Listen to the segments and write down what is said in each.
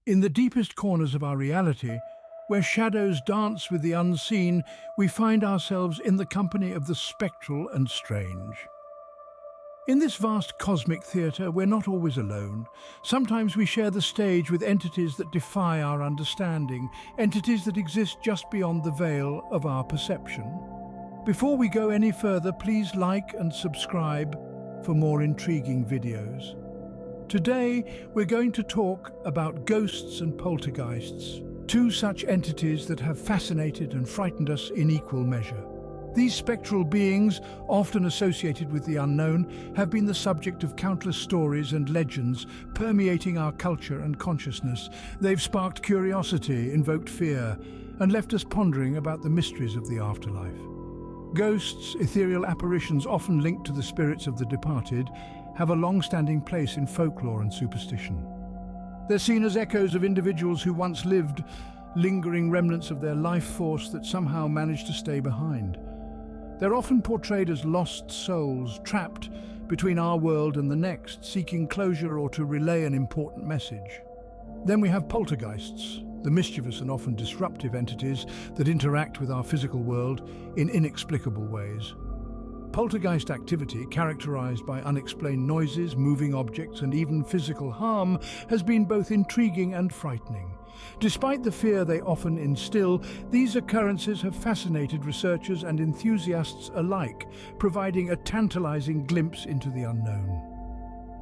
In the deepest corners of our reality, where shadows dance with the unseen, we find ourselves in the company of the spectral and strange. In this vast cosmic theatre, we're not always alone. Sometimes we share the stage with entities that defy our understanding, entities that exist just beyond the veil of our perception. Before we go any further, please like and subscribe for more intriguing videos. Today, we're going to talk about ghosts and poltergeists, two such entities that have fascinated and frightened us in equal measure. These spectral beings, often associated with the unknown, have been the subject of countless stories and legends permeating our culture and consciousness. They've sparked curiosity, invoked fear, and left us pondering about the mysteries of the afterlife. Ghosts, ethereal apparitions often linked to the spirits of the departed, have a long-standing place in folklore and superstition. They're seen as echoes of individuals who once lived, lingering remnants of their life force that somehow managed to stay behind. They're often portrayed as lost souls, trapped between our world and the next, seeking closure or to relay an important message. Then we have poltergeists, the mischievous and often disruptive entities that interact with our physical world in inexplicable ways. Poltergeist activity, characterized by unexplained noises, moving objects, and even physical harm, has been both intriguing and frightening. Despite the fear they often instill, these occurrences have fascinated researchers and enthusiasts alike, providing a tantalizing glimpse into the unknown.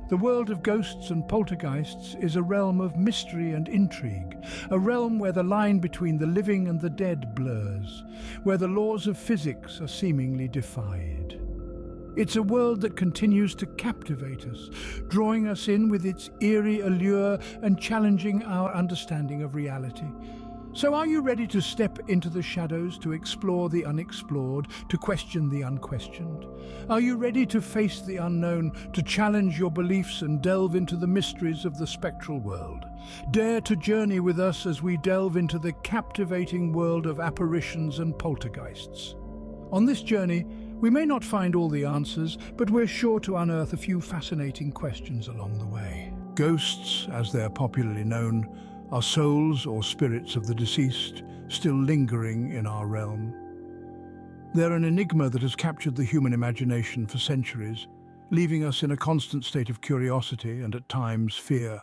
The world of ghosts and poltergeists is a realm of mystery and intrigue, a realm where the line between the living and the dead blurs, where the laws of physics are seemingly defied. It's a world that continues to captivate us, drawing us in with its eerie allure and challenging our understanding of reality. So are you ready to step into the shadows, to explore the unexplored, to question the unquestioned? Are you ready to face the unknown, to challenge your beliefs and delve into the mysteries of the spectral world? Dare to journey with us as we delve into the captivating world of apparitions and poltergeists. On this journey, we may not find all the answers, but we're sure to unearth a few fascinating questions along the way. Ghosts, as they're popularly known, are souls or spirits of the deceased, still lingering in our realm. They're an enigma that has captured the human imagination for centuries, leaving us in a constant state of curiosity and at times fear.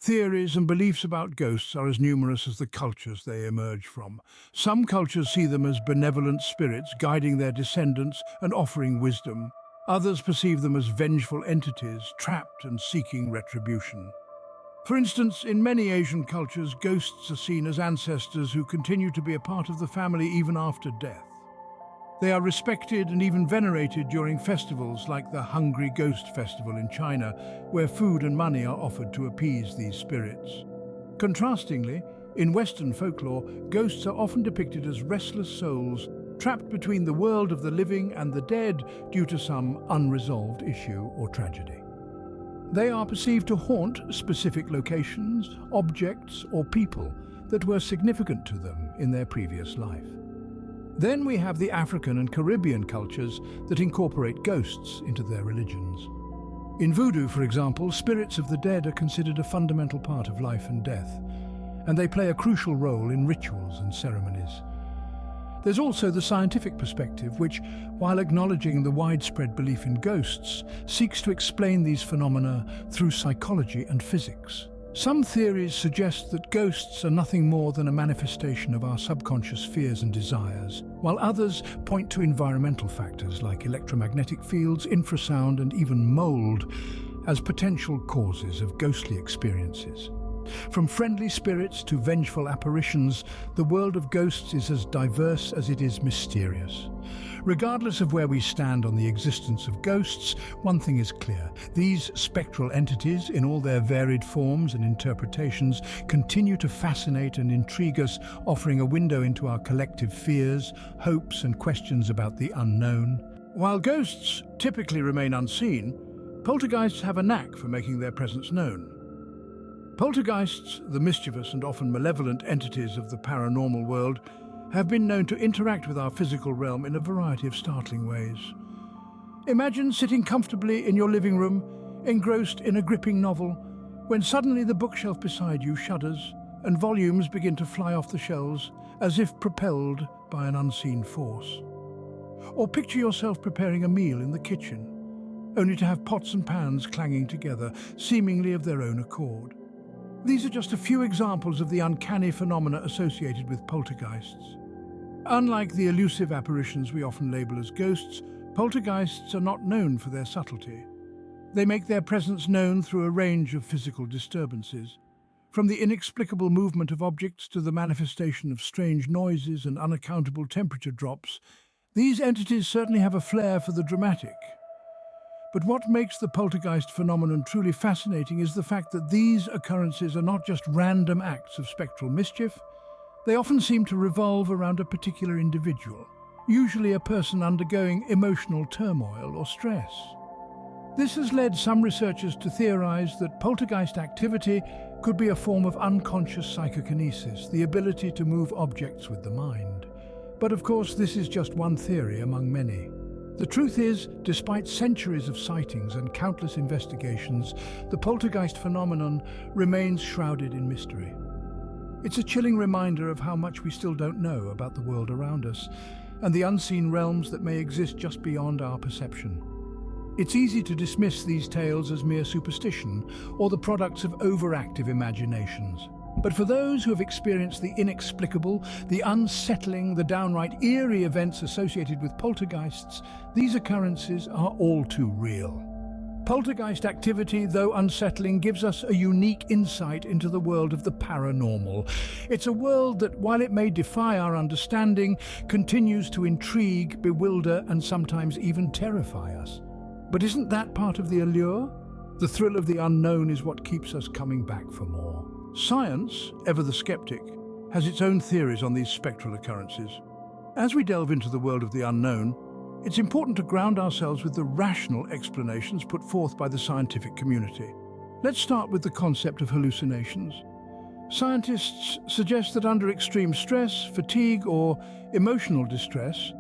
Theories and beliefs about ghosts are as numerous as the cultures they emerge from. Some cultures see them as benevolent spirits guiding their descendants and offering wisdom. Others perceive them as vengeful entities, trapped and seeking retribution. For instance, in many Asian cultures, ghosts are seen as ancestors who continue to be a part of the family even after death. They are respected and even venerated during festivals like the Hungry Ghost Festival in China, where food and money are offered to appease these spirits. Contrastingly, in Western folklore, ghosts are often depicted as restless souls trapped between the world of the living and the dead due to some unresolved issue or tragedy. They are perceived to haunt specific locations, objects, or people that were significant to them in their previous life. Then we have the African and Caribbean cultures that incorporate ghosts into their religions. In voodoo, for example, spirits of the dead are considered a fundamental part of life and death, and they play a crucial role in rituals and ceremonies. There's also the scientific perspective, which, while acknowledging the widespread belief in ghosts, seeks to explain these phenomena through psychology and physics. Some theories suggest that ghosts are nothing more than a manifestation of our subconscious fears and desires, while others point to environmental factors like electromagnetic fields, infrasound, and even mold as potential causes of ghostly experiences. From friendly spirits to vengeful apparitions, the world of ghosts is as diverse as it is mysterious. Regardless of where we stand on the existence of ghosts, one thing is clear. These spectral entities, in all their varied forms and interpretations, continue to fascinate and intrigue us, offering a window into our collective fears, hopes, and questions about the unknown. While ghosts typically remain unseen, poltergeists have a knack for making their presence known. Poltergeists, the mischievous and often malevolent entities of the paranormal world, have been known to interact with our physical realm in a variety of startling ways. Imagine sitting comfortably in your living room, engrossed in a gripping novel, when suddenly the bookshelf beside you shudders and volumes begin to fly off the shelves as if propelled by an unseen force. Or picture yourself preparing a meal in the kitchen, only to have pots and pans clanging together, seemingly of their own accord. These are just a few examples of the uncanny phenomena associated with poltergeists. Unlike the elusive apparitions we often label as ghosts, poltergeists are not known for their subtlety. They make their presence known through a range of physical disturbances, from the inexplicable movement of objects to the manifestation of strange noises and unaccountable temperature drops. These entities certainly have a flair for the dramatic. But what makes the poltergeist phenomenon truly fascinating is the fact that these occurrences are not just random acts of spectral mischief. They often seem to revolve around a particular individual, usually a person undergoing emotional turmoil or stress. This has led some researchers to theorize that poltergeist activity could be a form of unconscious psychokinesis, the ability to move objects with the mind. But of course, this is just one theory among many. The truth is, despite centuries of sightings and countless investigations, the poltergeist phenomenon remains shrouded in mystery. It's a chilling reminder of how much we still don't know about the world around us and the unseen realms that may exist just beyond our perception. It's easy to dismiss these tales as mere superstition or the products of overactive imaginations. But for those who have experienced the inexplicable, the unsettling, the downright eerie events associated with poltergeists, these occurrences are all too real. Poltergeist activity, though unsettling, gives us a unique insight into the world of the paranormal. It's a world that, while it may defy our understanding, continues to intrigue, bewilder, and sometimes even terrify us. But isn't that part of the allure? The thrill of the unknown is what keeps us coming back for more. Science, ever the skeptic, has its own theories on these spectral occurrences. As we delve into the world of the unknown, it's important to ground ourselves with the rational explanations put forth by the scientific community. Let's start with the concept of hallucinations. Scientists suggest that under extreme stress, fatigue, or emotional distress,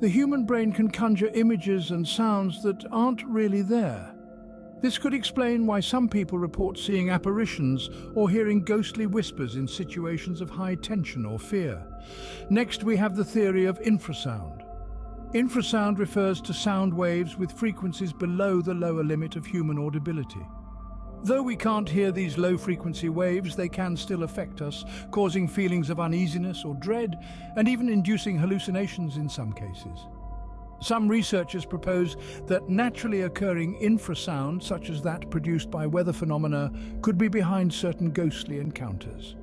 the human brain can conjure images and sounds that aren't really there. This could explain why some people report seeing apparitions or hearing ghostly whispers in situations of high tension or fear. Next, we have the theory of infrasound. Infrasound refers to sound waves with frequencies below the lower limit of human audibility. Though we can't hear these low-frequency waves, they can still affect us, causing feelings of uneasiness or dread, and even inducing hallucinations in some cases. Some researchers propose that naturally occurring infrasound, such as that produced by weather phenomena, could be behind certain ghostly encounters.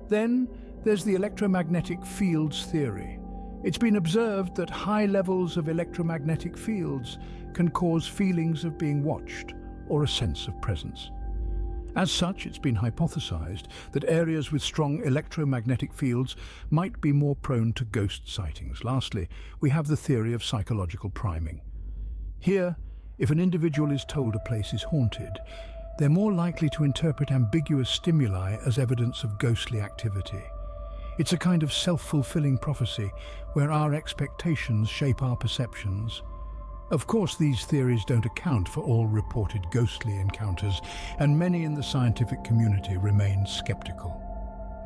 Then there's the electromagnetic fields theory. It's been observed that high levels of electromagnetic fields can cause feelings of being watched or a sense of presence. As such, it's been hypothesized that areas with strong electromagnetic fields might be more prone to ghost sightings. Lastly, we have the theory of psychological priming. Here, if an individual is told a place is haunted, they're more likely to interpret ambiguous stimuli as evidence of ghostly activity. It's a kind of self-fulfilling prophecy where our expectations shape our perceptions. Of course, these theories don't account for all reported ghostly encounters, and many in the scientific community remain skeptical.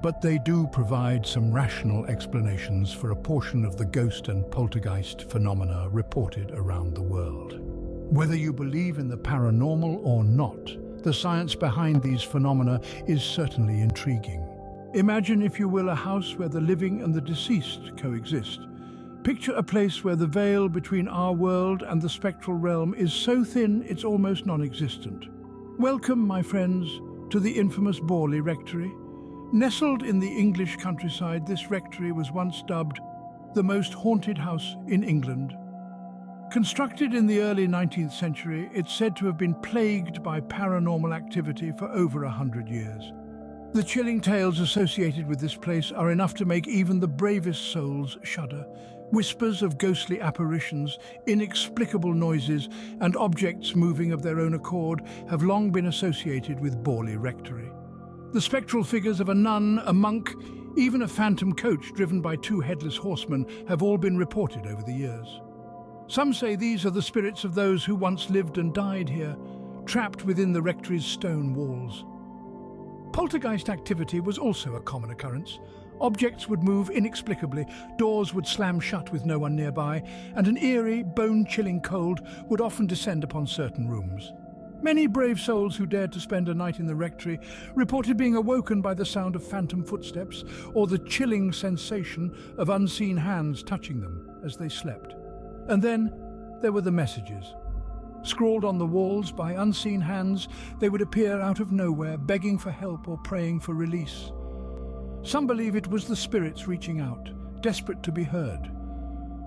But they do provide some rational explanations for a portion of the ghost and poltergeist phenomena reported around the world. Whether you believe in the paranormal or not, the science behind these phenomena is certainly intriguing. Imagine, if you will, a house where the living and the deceased coexist. Picture a place where the veil between our world and the spectral realm is so thin it's almost non-existent. Welcome, my friends, to the infamous Borley Rectory. Nestled in the English countryside, this rectory was once dubbed the most haunted house in England. Constructed in the early 19th century, it's said to have been plagued by paranormal activity for over 100 years. The chilling tales associated with this place are enough to make even the bravest souls shudder. Whispers of ghostly apparitions, inexplicable noises, and objects moving of their own accord have long been associated with Borley Rectory. The spectral figures of a nun, a monk, even a phantom coach driven by two headless horsemen have all been reported over the years. Some say these are the spirits of those who once lived and died here, trapped within the rectory's stone walls. Poltergeist activity was also a common occurrence. Objects would move inexplicably, doors would slam shut with no one nearby, and an eerie, bone-chilling cold would often descend upon certain rooms. Many brave souls who dared to spend a night in the rectory reported being awoken by the sound of phantom footsteps or the chilling sensation of unseen hands touching them as they slept. And then there were the messages. Scrawled on the walls by unseen hands, they would appear out of nowhere, begging for help or praying for release. Some believe it was the spirits reaching out, desperate to be heard.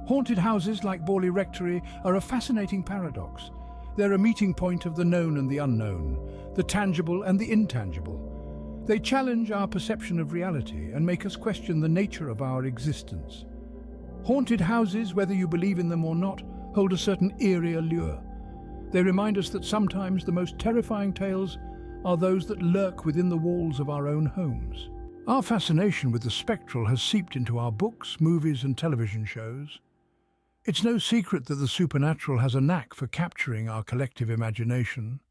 Haunted houses like Borley Rectory are a fascinating paradox. They're a meeting point of the known and the unknown, the tangible and the intangible. They challenge our perception of reality and make us question the nature of our existence. Haunted houses, whether you believe in them or not, hold a certain eerie allure. They remind us that sometimes the most terrifying tales are those that lurk within the walls of our own homes. Our fascination with the spectral has seeped into our books, movies and television shows. It's no secret that the supernatural has a knack for capturing our collective imagination.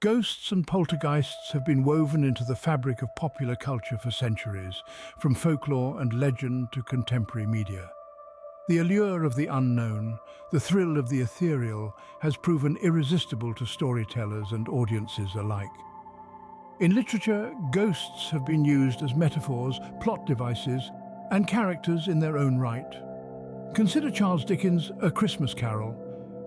Ghosts and poltergeists have been woven into the fabric of popular culture for centuries, from folklore and legend to contemporary media. The allure of the unknown, the thrill of the ethereal, has proven irresistible to storytellers and audiences alike. In literature, ghosts have been used as metaphors, plot devices, and characters in their own right. Consider Charles Dickens' A Christmas Carol,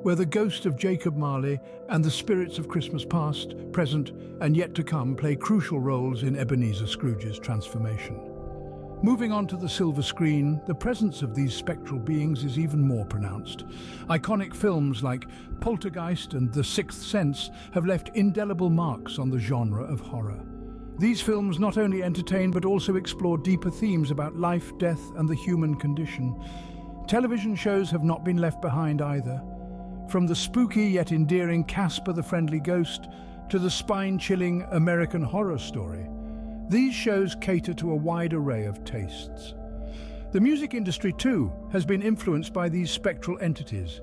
where the ghost of Jacob Marley and the spirits of Christmas past, present, and yet to come play crucial roles in Ebenezer Scrooge's transformation. Moving on to the silver screen, the presence of these spectral beings is even more pronounced. Iconic films like Poltergeist and The Sixth Sense have left indelible marks on the genre of horror. These films not only entertain but also explore deeper themes about life, death, and the human condition. Television shows have not been left behind either. From the spooky yet endearing Casper the Friendly Ghost to the spine-chilling American Horror Story, these shows cater to a wide array of tastes. The music industry, too, has been influenced by these spectral entities.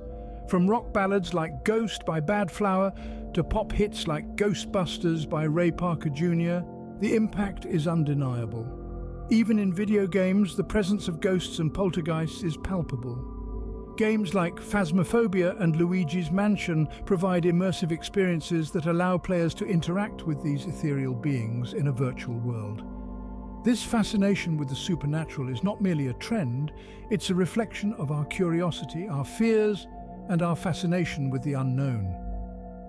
From rock ballads like Ghost by Bad Flower to pop hits like Ghostbusters by Ray Parker Jr., the impact is undeniable. Even in video games, the presence of ghosts and poltergeists is palpable. Games like Phasmophobia and Luigi's Mansion provide immersive experiences that allow players to interact with these ethereal beings in a virtual world. This fascination with the supernatural is not merely a trend, it's a reflection of our curiosity, our fears, and our fascination with the unknown.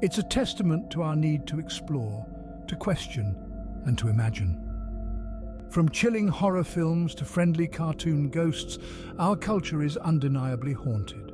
It's a testament to our need to explore, to question, and to imagine. From chilling horror films to friendly cartoon ghosts, our culture is undeniably haunted.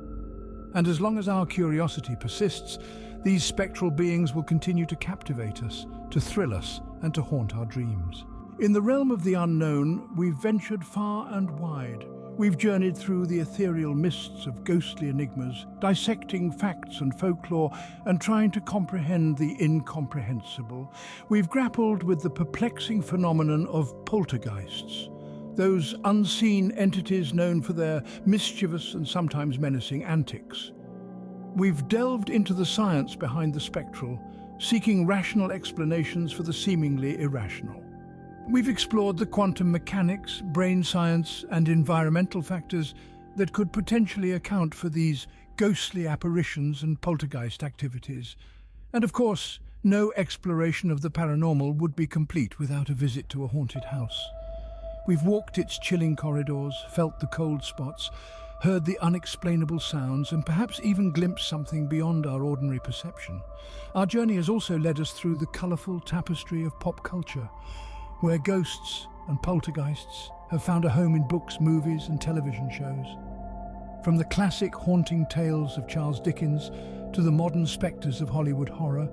And as long as our curiosity persists, these spectral beings will continue to captivate us, to thrill us, and to haunt our dreams. In the realm of the unknown, we've ventured far and wide. We've journeyed through the ethereal mists of ghostly enigmas, dissecting facts and folklore and trying to comprehend the incomprehensible. We've grappled with the perplexing phenomenon of poltergeists, those unseen entities known for their mischievous and sometimes menacing antics. We've delved into the science behind the spectral, seeking rational explanations for the seemingly irrational. We've explored the quantum mechanics, brain science, and environmental factors that could potentially account for these ghostly apparitions and poltergeist activities. And of course, no exploration of the paranormal would be complete without a visit to a haunted house. We've walked its chilling corridors, felt the cold spots, heard the unexplainable sounds, and perhaps even glimpsed something beyond our ordinary perception. Our journey has also led us through the colourful tapestry of pop culture, where ghosts and poltergeists have found a home in books, movies, and television shows. From the classic haunting tales of Charles Dickens to the modern spectres of Hollywood horror,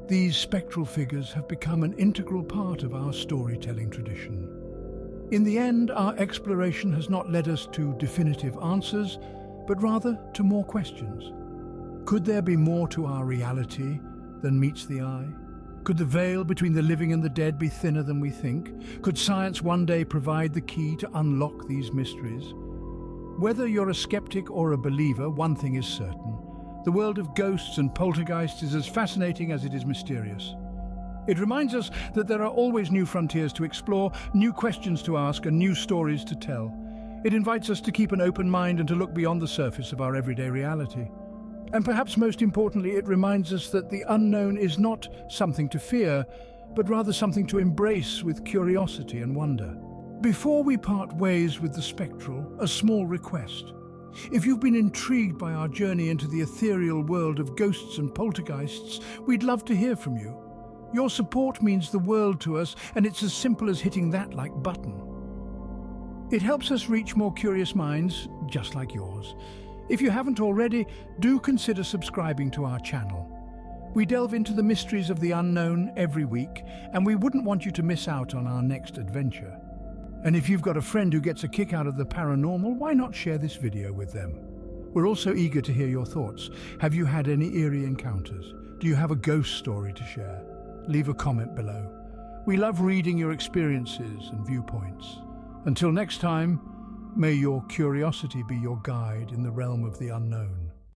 these spectral figures have become an integral part of our storytelling tradition. In the end, our exploration has not led us to definitive answers, but rather to more questions. Could there be more to our reality than meets the eye? Could the veil between the living and the dead be thinner than we think? Could science one day provide the key to unlock these mysteries? Whether you're a skeptic or a believer, one thing is certain. The world of ghosts and poltergeists is as fascinating as it is mysterious. It reminds us that there are always new frontiers to explore, new questions to ask, and new stories to tell. It invites us to keep an open mind and to look beyond the surface of our everyday reality. And perhaps most importantly, it reminds us that the unknown is not something to fear, but rather something to embrace with curiosity and wonder. Before we part ways with the spectral, a small request. If you've been intrigued by our journey into the ethereal world of ghosts and poltergeists, we'd love to hear from you. Your support means the world to us, and it's as simple as hitting that like button. It helps us reach more curious minds, just like yours. If you haven't already, do consider subscribing to our channel. We delve into the mysteries of the unknown every week, and we wouldn't want you to miss out on our next adventure. And if you've got a friend who gets a kick out of the paranormal, why not share this video with them? We're also eager to hear your thoughts. Have you had any eerie encounters? Do you have a ghost story to share? Leave a comment below. We love reading your experiences and viewpoints. Until next time, may your curiosity be your guide in the realm of the unknown.